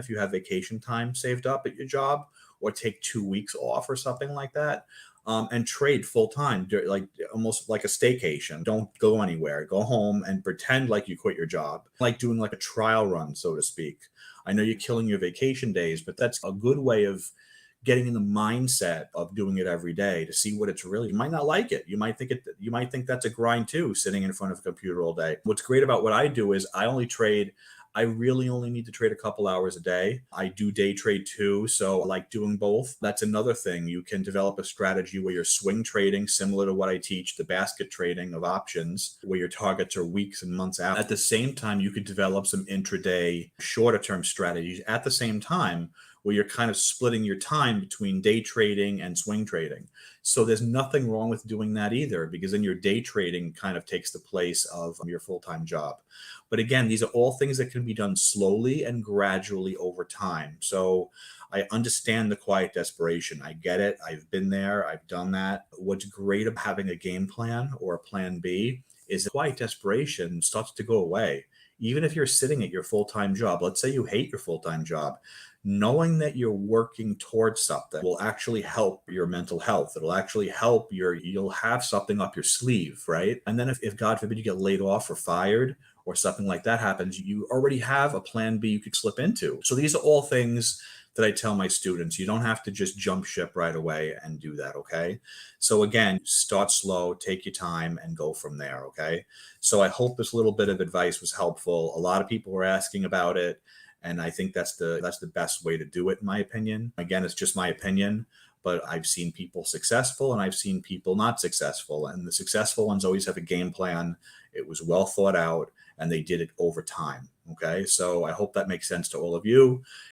if you have vacation time saved up at your job, or take 2 weeks off or something like that. And trade full time, like almost like a staycation. Don't go anywhere. Go home and pretend like you quit your job, like doing like a trial run, so to speak. I know you're killing your vacation days, but that's a good way of getting in the mindset of doing it every day to see what it's really. You might not like it. You might think that's a grind too, sitting in front of a computer all day. What's great about what I do is I really only need to trade a couple hours a day. I do day trade too, so I like doing both. That's another thing. You can develop a strategy where you're swing trading, similar to what I teach, the basket trading of options, where your targets are weeks and months out. At the same time, you could develop some intraday, shorter term strategies at the same time, where you're kind of splitting your time between day trading and swing trading. So there's nothing wrong with doing that either, because then your day trading kind of takes the place of your full-time job. But again, these are all things that can be done slowly and gradually over time. So I understand the quiet desperation. I get it. I've been there. I've done that. What's great about having a game plan or a plan B is the quiet desperation starts to go away. Even if you're sitting at your full-time job, let's say you hate your full-time job, knowing that you're working towards something will actually help your mental health. It'll actually help you'll have something up your sleeve, right? And then if God forbid you get laid off or fired or something like that happens, you already have a plan B you could slip into. So these are all things that I tell my students. You don't have to just jump ship right away and do that, okay? So again, start slow, take your time, and go from there, okay? So I hope this little bit of advice was helpful. A lot of people were asking about it, and I think that's the best way to do it, in my opinion. Again, it's just my opinion, but I've seen people successful and I've seen people not successful. And the successful ones always have a game plan. It was well thought out and they did it over time. Okay. So I hope that makes sense to all of you.